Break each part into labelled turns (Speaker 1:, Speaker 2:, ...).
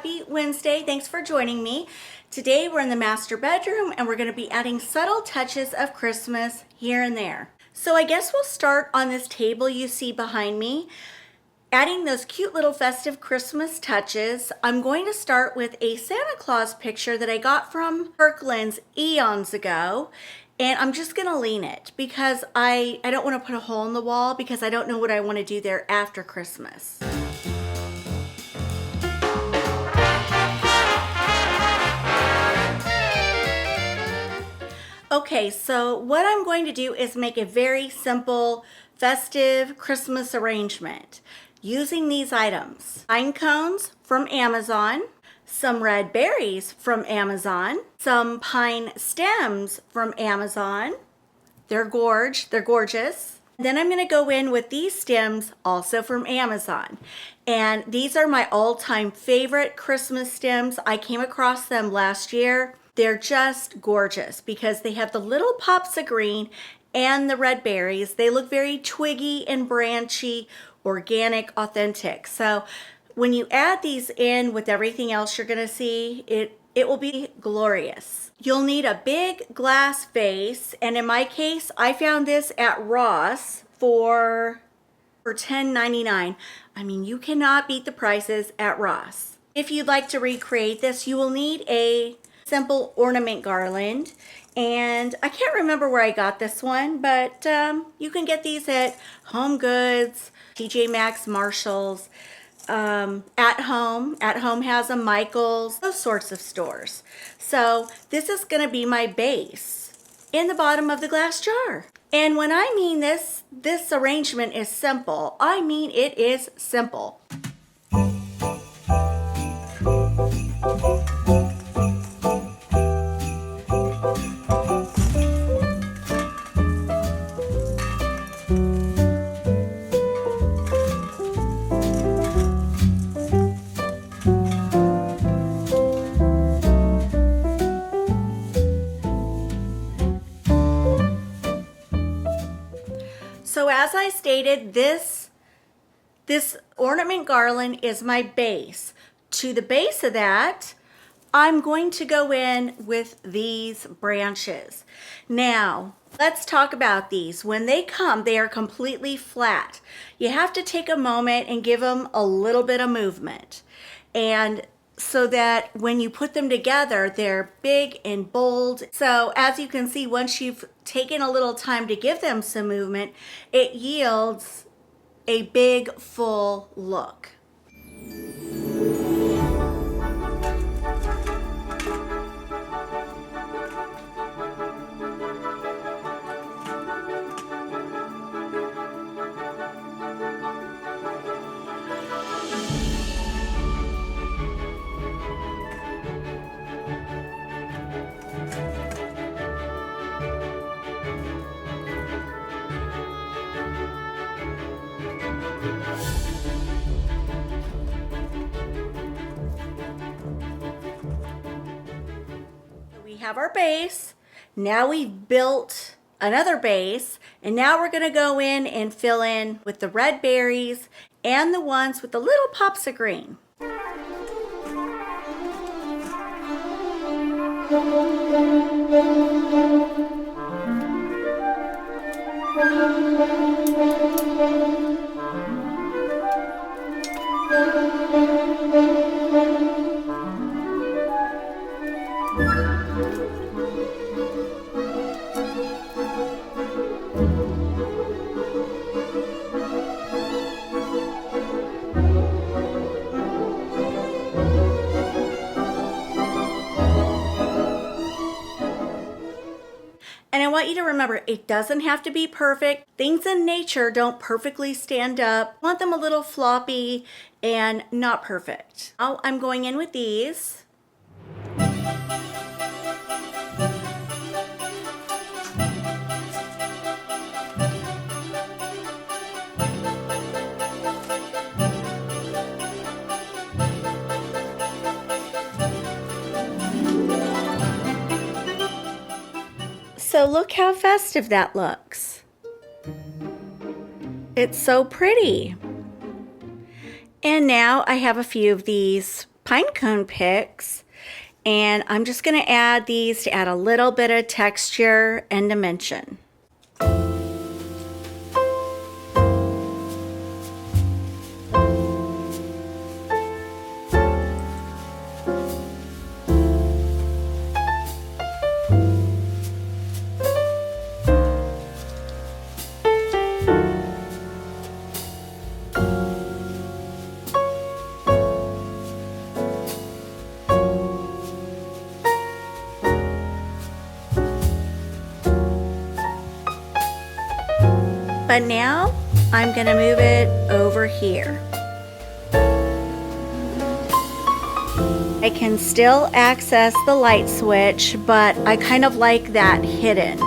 Speaker 1: Happy Wednesday. Thanks for joining me. Today we're in the master bedroom and we're going to be adding subtle touches of Christmas here and there. So I guess we'll start on this table you see behind me, adding those cute little festive Christmas touches. I'm going to start with a Santa Claus picture that I got from Kirkland's eons ago. And I'm just gonna lean it because I don't want to put a hole in the wall because I don't know what I want to do there after Christmas. Okay, so what I'm going to do is make a very simple festive Christmas arrangement using these items. Pine cones from Amazon, some red berries from Amazon, some pine stems from Amazon. They're gorgeous. Then I'm gonna go in with these stems also from Amazon. And these are my all-time favorite Christmas stems. I came across them last year. They're just gorgeous because they have the little pops of green and the red berries. They look very twiggy and branchy, organic, authentic. So when you add these in with everything else you're gonna see, it will be glorious. You'll need a big glass vase, and in my case, I found this at Ross for $10.99. I mean, you cannot beat the prices at Ross. If you'd like to recreate this, you will need a simple ornament garland, and I can't remember where I got this one, but you can get these at Home Goods, TJ Maxx, Marshalls, At Home has a Michael's, those sorts of stores. So this is going to be my base in the bottom of the glass jar. And when I mean this arrangement is simple, I mean it is simple. So as I stated, this ornament garland is my base. To the base of that, I'm going to go in with these branches. Now, let's talk about these. When they come, they are completely flat. You have to take a moment and give them a little bit of movement. And so that when you put them together, they're big and bold. So as you can see, once you've taken a little time to give them some movement, it yields a big, full look. We have our base. Now we've built another base, and now we're going to go in and fill in with the red berries and the ones with the little pops of green. And I want you to remember, it doesn't have to be perfect. Things in nature don't perfectly stand up. I want them a little floppy and not perfect. Now I'm going in with these. So look how festive that looks. It's so pretty. And now I have a few of these pine cone picks, and I'm just going to add these to add a little bit of texture and dimension. But now I'm going to move it over here. I can still access the light switch, but I kind of like that hidden.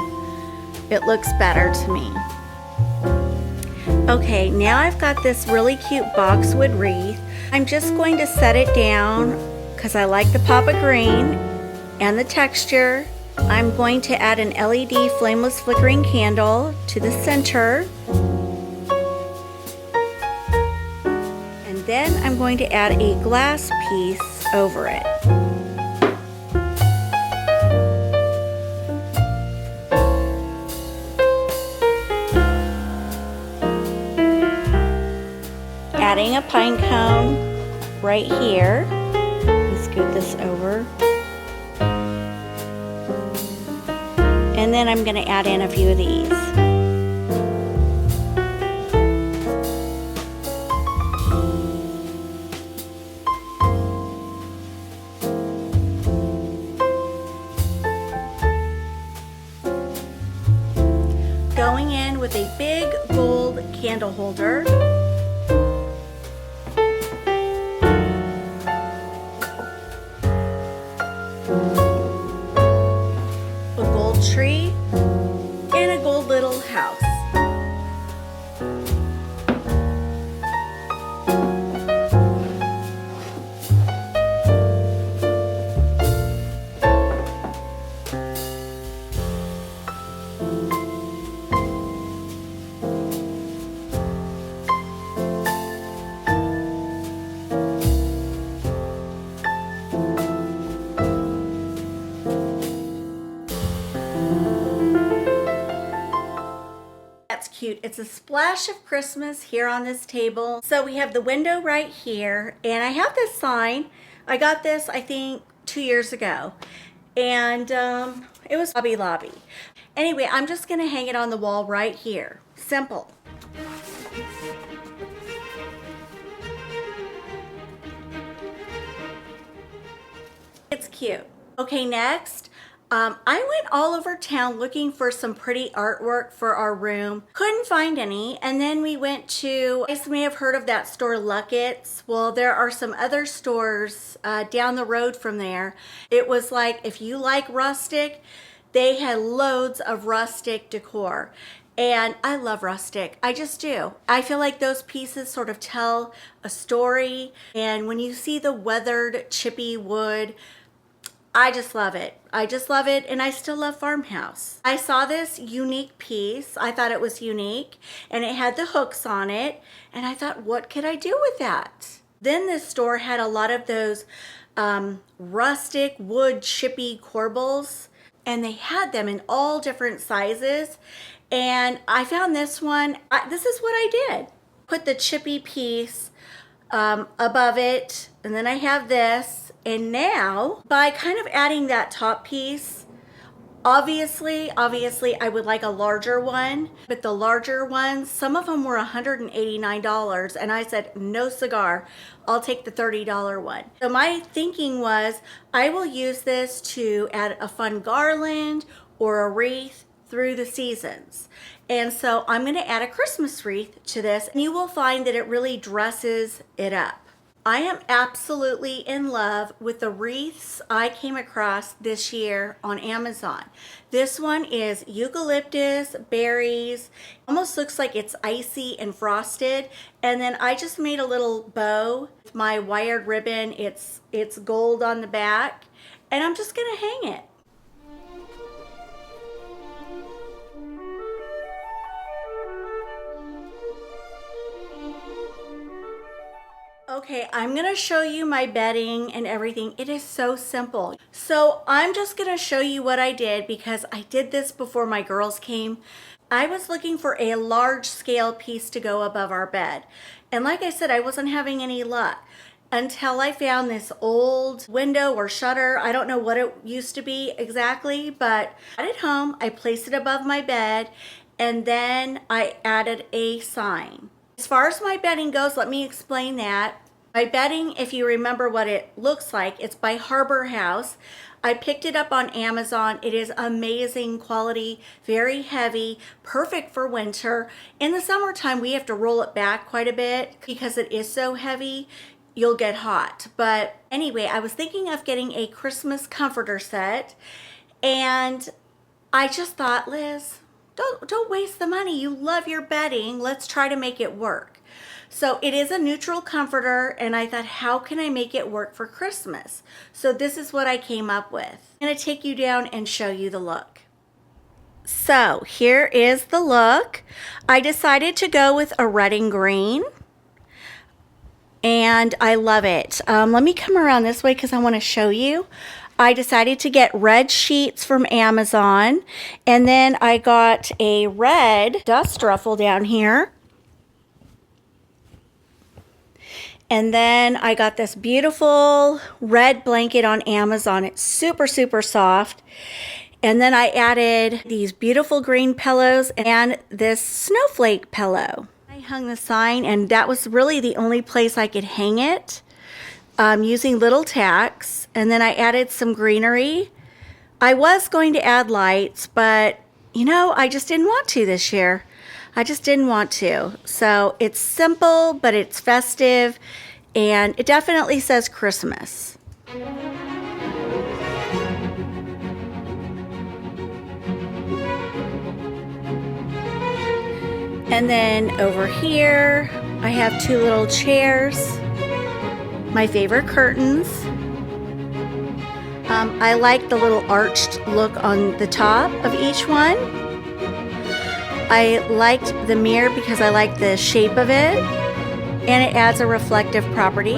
Speaker 1: It looks better to me. Okay, now I've got this really cute boxwood wreath. I'm just going to set it down because I like the pop of green and the texture. I'm going to add an LED flameless flickering candle to the center. And then I'm going to add a glass piece over it. Adding a pine cone right here. Let me scoot this over. And then I'm going to add in a few of these. Going in with a big gold candle holder. Tree and a gold little house. That's cute. It's a splash of Christmas here on this table. So we have the window right here, and I have this sign. I got this, I think, 2 years ago, and it was Hobby Lobby. Anyway, I'm just going to hang it on the wall right here. Simple. It's cute. Okay, next. I went all over town looking for some pretty artwork for our room. Couldn't find any, and then we went to, you guys may have heard of that store Luckett's. Well, there are some other stores down the road from there. It was like, if you like rustic, they had loads of rustic decor. And I love rustic. I just do. I feel like those pieces sort of tell a story. And when you see the weathered, chippy wood, I just love it. I just love it, and I still love farmhouse. I saw this unique piece. I thought it was unique, and it had the hooks on it, and I thought, what could I do with that? Then this store had a lot of those rustic wood chippy corbels, and they had them in all different sizes, and I found this one. This is what I did. Put the chippy piece above it, and then I have this. And now, by kind of adding that top piece, obviously, I would like a larger one, but the larger ones, some of them were $189, and I said, no cigar, I'll take the $30 one. So my thinking was, I will use this to add a fun garland or a wreath through the seasons. And so I'm going to add a Christmas wreath to this, and you will find that it really dresses it up. I am absolutely in love with the wreaths I came across this year on Amazon. This one is eucalyptus, berries, almost looks like it's icy and frosted. And then I just made a little bow with my wired ribbon. It's gold on the back, and I'm just gonna hang it. Okay, I'm gonna show you my bedding and everything. It is so simple. So I'm just gonna show you what I did because I did this before my girls came. I was looking for a large scale piece to go above our bed. And like I said, I wasn't having any luck until I found this old window or shutter. I don't know what it used to be exactly, but I got it home, I placed it above my bed, and then I added a sign. As far as my bedding goes, let me explain that. My bedding, if you remember what it looks like, it's by Harbor House. I picked it up on Amazon. It is amazing quality, very heavy, perfect for winter. In the summertime, we have to roll it back quite a bit because it is so heavy. You'll get hot. But anyway, I was thinking of getting a Christmas comforter set, and I just thought, Liz, don't waste the money. You love your bedding. Let's try to make it work. So it is a neutral comforter, and I thought, how can I make it work for Christmas? So this is what I came up with. I'm going to take you down and show you the look. So here is the look. I decided to go with a red and green, and I love it. Let me come around this way because I want to show you. I decided to get red sheets from Amazon, and then I got a red dust ruffle down here. And then I got this beautiful red blanket on Amazon. It's super, super soft. And then I added these beautiful green pillows and this snowflake pillow. I hung the sign, and that was really the only place I could hang it. Using little tacks, and then I added some greenery. I was going to add lights, but you know, I just didn't want to this year. I just didn't want to. So it's simple, but it's festive, and it definitely says Christmas. And then over here, I have two little chairs. My favorite curtains. I like the little arched look on the top of each one. I liked the mirror because I like the shape of it, and it adds a reflective property.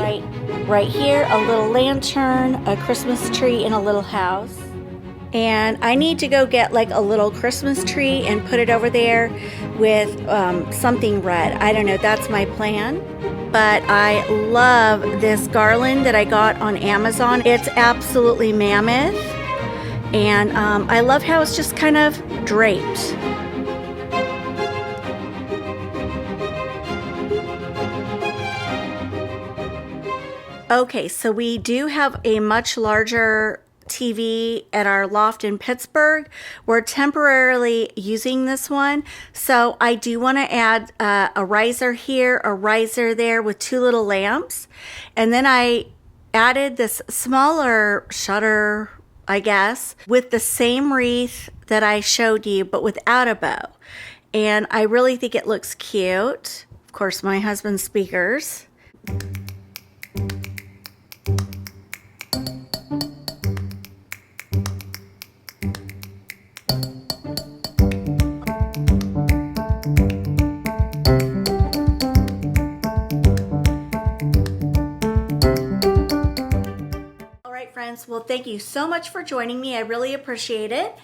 Speaker 1: Right here, a little lantern, a Christmas tree, and a little house. And I need to go get like a little Christmas tree and put it over there with something red. I don't know, that's my plan. But I love this garland that I got on Amazon. It's absolutely mammoth. And I love how it's just kind of draped. Okay, so we do have a much larger TV at our loft in Pittsburgh. We're temporarily using this one, so I do want to add a riser here, a riser there with two little lamps, and then I added this smaller shutter, I guess, with the same wreath that I showed you but without a bow, and I really think it looks cute. Of course, my husband's speakers. Friends, well, thank you so much for joining me. I really appreciate it.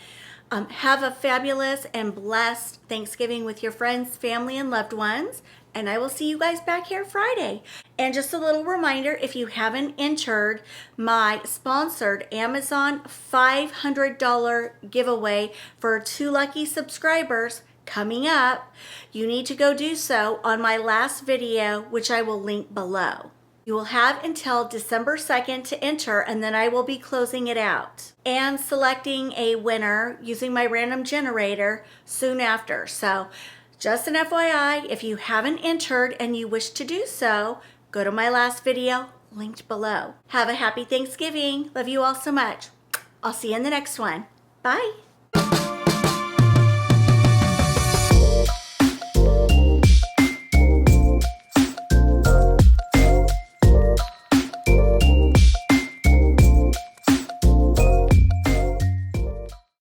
Speaker 1: Have a fabulous and blessed Thanksgiving with your friends, family, and loved ones. And I will see you guys back here Friday. And just a little reminder, if you haven't entered my sponsored Amazon $500 giveaway for 2 lucky subscribers coming up, you need to go do so on my last video, which I will link below. You will have until December 2nd to enter, and then I will be closing it out and selecting a winner using my random generator soon after. So just an FYI, if you haven't entered and you wish to do so, go to my last video linked below. Have a happy Thanksgiving. Love you all so much. I'll see you in the next one. Bye.